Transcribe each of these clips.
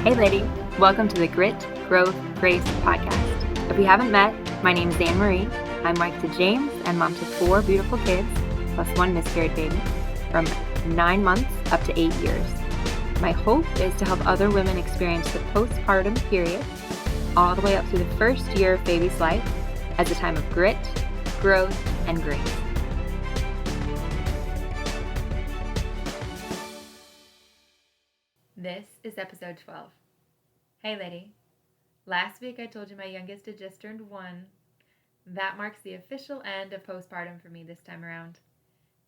Hey lady, welcome to the Grit, Growth, Grace podcast. If we haven't met, my name is Anne Marie. I'm wife to James and mom to 4 beautiful kids, plus 1 miscarried baby, from 9 months up to 8 years. My hope is to help other women experience the postpartum period, all the way up through the first year of baby's life, as a time of grit, growth, and grace. This is episode 12. Hey lady, last week I told you my youngest had just turned 1. That marks the official end of postpartum for me this time around.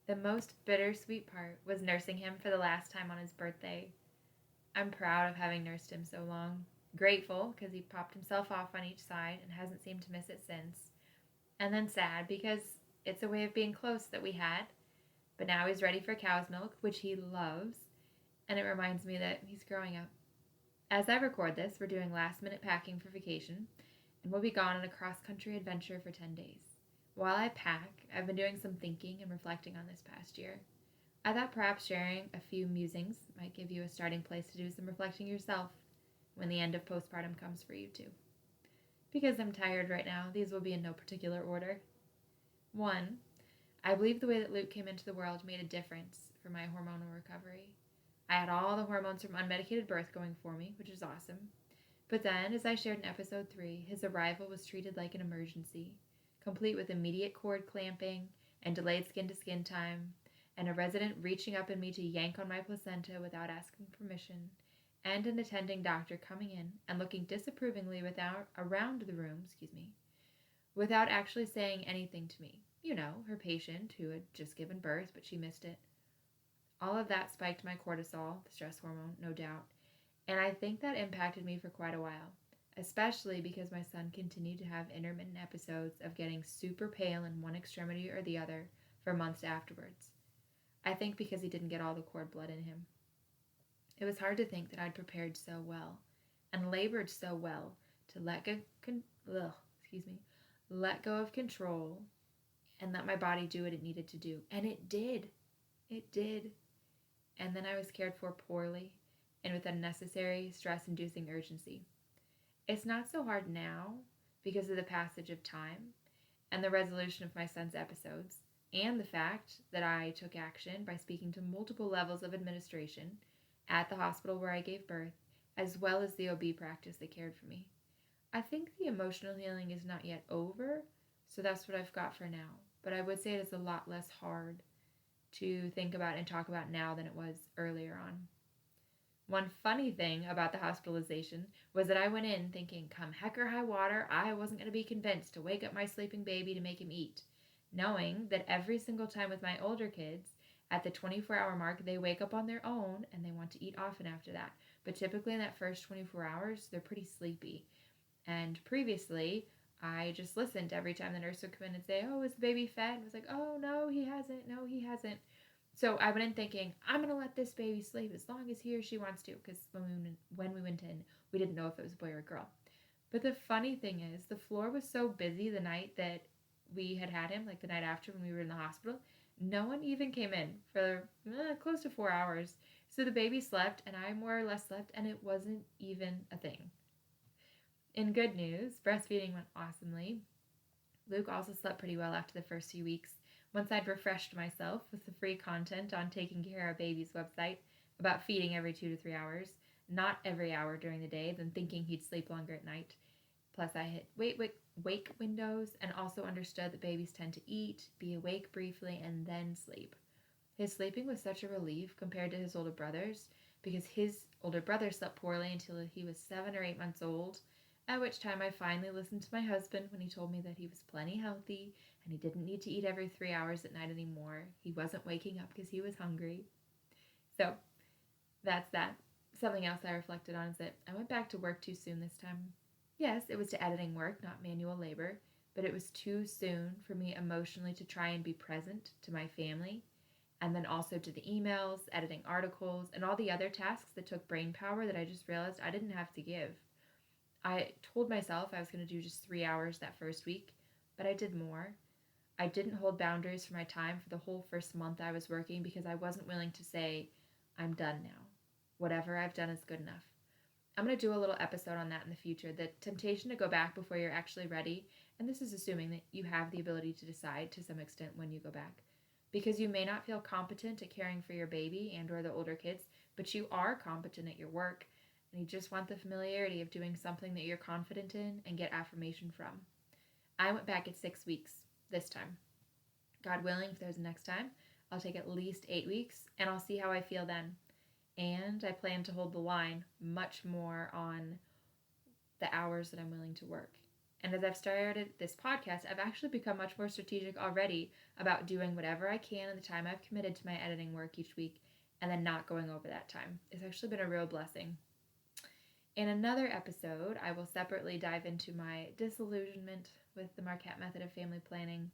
The most bittersweet part was nursing him for the last time on his birthday. I'm proud of having nursed him so long. Grateful because he popped himself off on each side and hasn't seemed to miss it since. And then sad because it's a way of being close that we had. But now he's ready for cow's milk, which he loves. And it reminds me that he's growing up. As I record this, we're doing last-minute packing for vacation, and we'll be gone on a cross-country adventure for 10 days. While I pack, I've been doing some thinking and reflecting on this past year. I thought perhaps sharing a few musings might give you a starting place to do some reflecting yourself when the end of postpartum comes for you too. Because I'm tired right now, these will be in no particular order. 1, I believe the way that Luke came into the world made a difference for my hormonal recovery. I had all the hormones from unmedicated birth going for me, which is awesome. But then, as I shared in episode 3, his arrival was treated like an emergency, complete with immediate cord clamping and delayed skin-to-skin time, and a resident reaching up in me to yank on my placenta without asking permission, and an attending doctor coming in and looking disapprovingly around the room, without actually saying anything to me. You know, her patient who had just given birth, but she missed it. All of that spiked my cortisol, the stress hormone, no doubt, and I think that impacted me for quite a while, especially because my son continued to have intermittent episodes of getting super pale in one extremity or the other for months afterwards. I think because he didn't get all the cord blood in him. It was hard to think that I'd prepared so well and labored so well to let go of control and let my body do what it needed to do, and it did. It did. And then I was cared for poorly and with unnecessary stress-inducing urgency. It's not so hard now because of the passage of time and the resolution of my son's episodes and the fact that I took action by speaking to multiple levels of administration at the hospital where I gave birth, as well as the OB practice that cared for me. I think the emotional healing is not yet over, so that's what I've got for now. But I would say it is a lot less hard to think about and talk about now than it was earlier on. One funny thing about the hospitalization was that I went in thinking, come heck or high water, I wasn't going to be convinced to wake up my sleeping baby to make him eat, knowing that every single time with my older kids, at the 24-hour mark, they wake up on their own and they want to eat often after that. But typically in that first 24 hours, they're pretty sleepy. And previously, I just listened every time the nurse would come in and say, oh, is the baby fed? And I was like, oh, no, he hasn't. So I went in thinking, I'm going to let this baby sleep as long as he or she wants to, because when we went in, we didn't know if it was a boy or a girl. But the funny thing is, the floor was so busy the night that we had him, like the night after when we were in the hospital, no one even came in for close to 4 hours. So the baby slept, and I more or less slept, and it wasn't even a thing. In good news, breastfeeding went awesomely. Luke also slept pretty well after the first few weeks, once I'd refreshed myself with the free content on Taking Care of Baby's website about feeding every 2 to 3 hours, not every hour during the day, then thinking he'd sleep longer at night. Plus I hit wake windows and also understood that babies tend to eat, be awake briefly, and then sleep. His sleeping was such a relief compared to his older brothers, because his older brother slept poorly until he was 7 or 8 months old, at which time I finally listened to my husband when he told me that he was plenty healthy and he didn't need to eat every 3 hours at night anymore. He wasn't waking up because he was hungry. So that's that. Something else I reflected on is that I went back to work too soon this time. Yes, it was to editing work, not manual labor, but it was too soon for me emotionally to try and be present to my family, and then also to the emails, editing articles, and all the other tasks that took brain power that I just realized I didn't have to give. I told myself I was going to do just 3 hours that first week, but I did more. I didn't hold boundaries for my time for the whole first month I was working because I wasn't willing to say, I'm done now. Whatever I've done is good enough. I'm going to do a little episode on that in the future. The temptation to go back before you're actually ready, and this is assuming that you have the ability to decide to some extent when you go back. Because you may not feel competent at caring for your baby and or the older kids, but you are competent at your work, and you just want the familiarity of doing something that you're confident in and get affirmation from. I went back at 6 weeks this time. God willing, if there's a next time, I'll take at least 8 weeks, and I'll see how I feel then. And I plan to hold the line much more on the hours that I'm willing to work. And as I've started this podcast, I've actually become much more strategic already about doing whatever I can in the time I've committed to my editing work each week and then not going over that time. It's actually been a real blessing. In another episode, I will separately dive into my disillusionment with the Marquette method of family planning.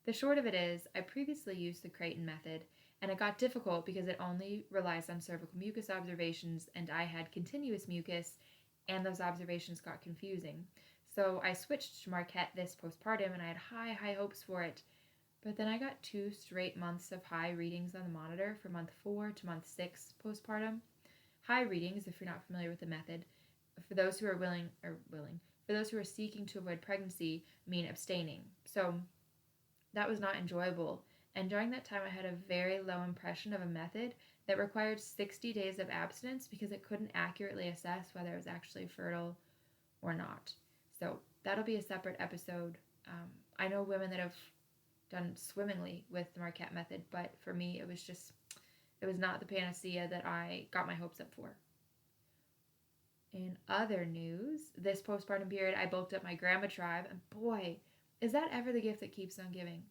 The short of it is, I previously used the Creighton method, and it got difficult because it only relies on cervical mucus observations, and I had continuous mucus, and those observations got confusing. So I switched to Marquette this postpartum, and I had high hopes for it. But then I got 2 straight months of high readings on the monitor from month 4 to month 6 postpartum. High readings, if you're not familiar with the method, for those who are for those who are seeking to avoid pregnancy, mean abstaining. So that was not enjoyable. And during that time, I had a very low impression of a method that required 60 days of abstinence because it couldn't accurately assess whether I was actually fertile or not. So that'll be a separate episode. I know women that have done swimmingly with the Marquette method, but for me, it was not the panacea that I got my hopes up for. In other news, this postpartum period, I bulked up my grandma tribe, and boy, is that ever the gift that keeps on giving.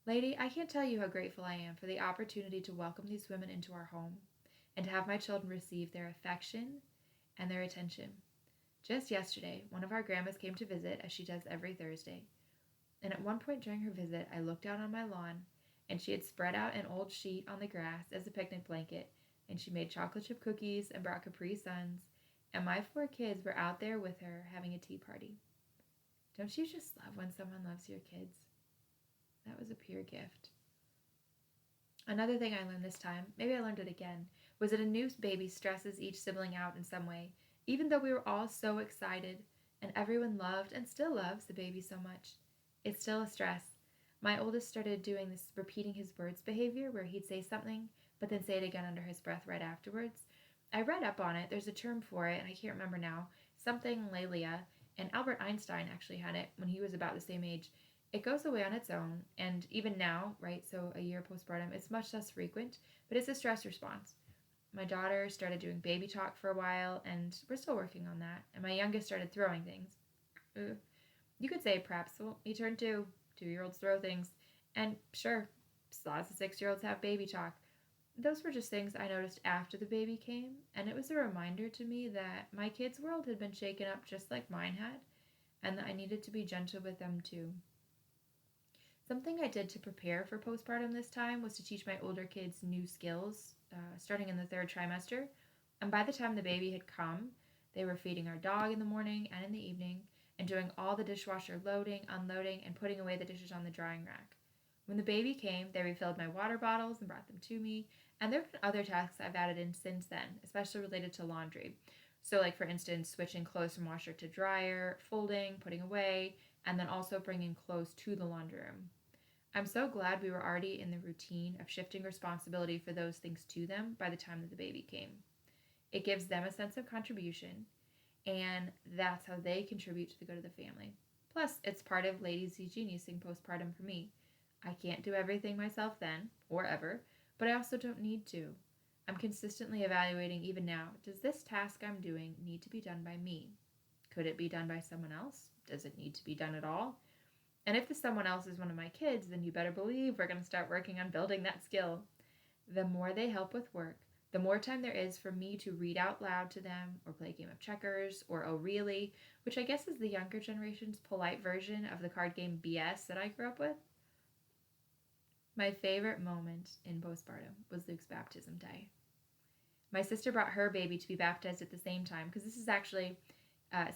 Lady, I can't tell you how grateful I am for the opportunity to welcome these women into our home and to have my children receive their affection and their attention. Just yesterday, one of our grandmas came to visit, as she does every Thursday. And at one point during her visit, I looked out on my lawn, and she had spread out an old sheet on the grass as a picnic blanket, and she made chocolate chip cookies and brought Capri Suns, and my 4 kids were out there with her having a tea party. Don't you just love when someone loves your kids? That was a pure gift. Another thing I learned this time, maybe I learned it again, was that a new baby stresses each sibling out in some way, even though we were all so excited and everyone loved and still loves the baby so much. It's still a stress. My oldest started doing this repeating his words behavior where he'd say something but then say it again under his breath right afterwards. I read up on it. There's a term for it, and I can't remember now. Something lalia, and Albert Einstein actually had it when he was about the same age. It goes away on its own, and even now, right, so a year postpartum, it's much less frequent, but it's a stress response. My daughter started doing baby talk for a while, and we're still working on that. And my youngest started throwing things. You could say perhaps, well, he turned 2. 2-year-olds throw things. And sure, lots of 6-year-olds have baby talk. Those were just things I noticed after the baby came, and it was a reminder to me that my kids' world had been shaken up just like mine had, and that I needed to be gentle with them too. Something I did to prepare for postpartum this time was to teach my older kids new skills, starting in the 3rd trimester, and by the time the baby had come, they were feeding our dog in the morning and in the evening, and doing all the dishwasher loading, unloading, and putting away the dishes on the drying rack. When the baby came, they refilled my water bottles and brought them to me, and there have been other tasks I've added in since then, especially related to laundry. So like, for instance, switching clothes from washer to dryer, folding, putting away, and then also bringing clothes to the laundry room. I'm so glad we were already in the routine of shifting responsibility for those things to them by the time that the baby came. It gives them a sense of contribution, and that's how they contribute to the good of the family. Plus, it's part of ladies geniusing postpartum for me. I can't do everything myself then, or ever, but I also don't need to. I'm consistently evaluating even now, does this task I'm doing need to be done by me? Could it be done by someone else? Does it need to be done at all? And if the someone else is one of my kids, then you better believe we're going to start working on building that skill. The more they help with work, the more time there is for me to read out loud to them, or play a game of checkers, or oh really, which I guess is the younger generation's polite version of the card game BS that I grew up with. My favorite moment in postpartum was Luke's baptism day. My sister brought her baby to be baptized at the same time, because this is actually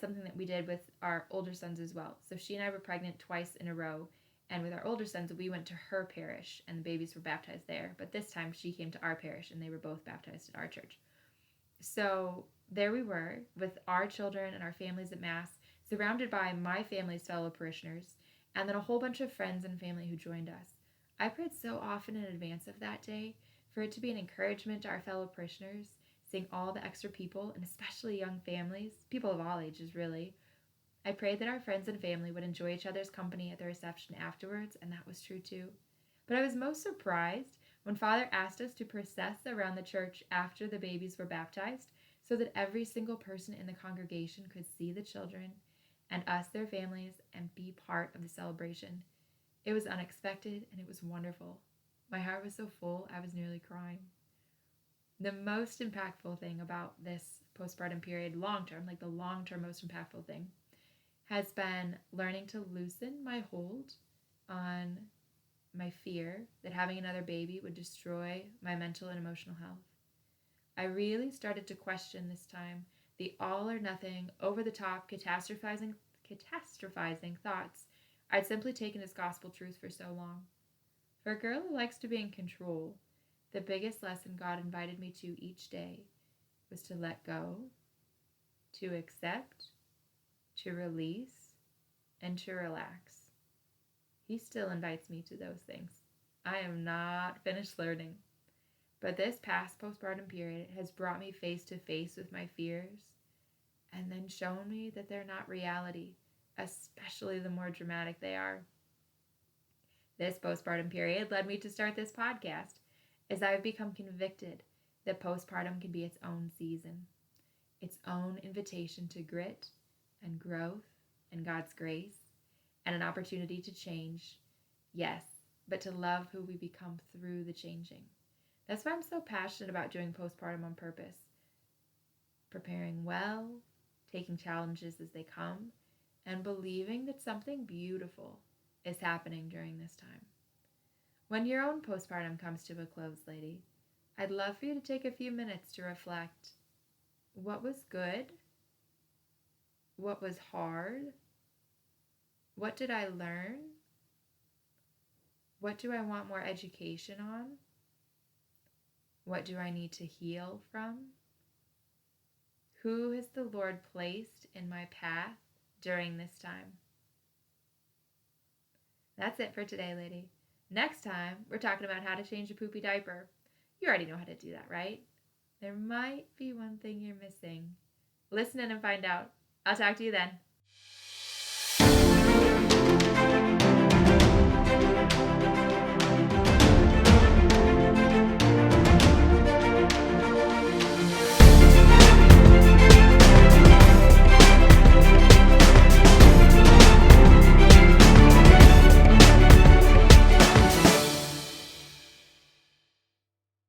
something that we did with our older sons as well. So she and I were pregnant twice in a row, and with our older sons, we went to her parish, and the babies were baptized there. But this time, she came to our parish, and they were both baptized at our church. So there we were with our children and our families at Mass, surrounded by my family's fellow parishioners, and then a whole bunch of friends and family who joined us. I prayed so often in advance of that day for it to be an encouragement to our fellow parishioners, seeing all the extra people, and especially young families, people of all ages really. I prayed that our friends and family would enjoy each other's company at the reception afterwards, and that was true too. But I was most surprised when Father asked us to process around the church after the babies were baptized so that every single person in the congregation could see the children and us, their families, and be part of the celebration. It was unexpected and it was wonderful. My heart was so full, I was nearly crying. The most impactful thing about this postpartum period, long term, like the long term most impactful thing, has been learning to loosen my hold on my fear that having another baby would destroy my mental and emotional health. I really started to question this time the all or nothing, over the top, catastrophizing thoughts I'd simply taken as gospel truth for so long. For a girl who likes to be in control, the biggest lesson God invited me to each day was to let go, to accept, to release, and to relax. He still invites me to those things. I am not finished learning. But this past postpartum period has brought me face to face with my fears and then shown me that they're not reality, especially the more dramatic they are. This postpartum period led me to start this podcast as I have become convicted that postpartum can be its own season, its own invitation to grit and growth and God's grace, and an opportunity to change, yes, but to love who we become through the changing. That's why I'm so passionate about doing postpartum on purpose. Preparing well, taking challenges as they come, and believing that something beautiful is happening during this time. When your own postpartum comes to a close, lady, I'd love for you to take a few minutes to reflect. What was good? What was hard? What did I learn? What do I want more education on? What do I need to heal from? Who has the Lord placed in my path during this time? That's it for today, lady. Next time, we're talking about how to change a poopy diaper. You already know how to do that, right? There might be one thing you're missing. Listen in and find out. I'll talk to you then.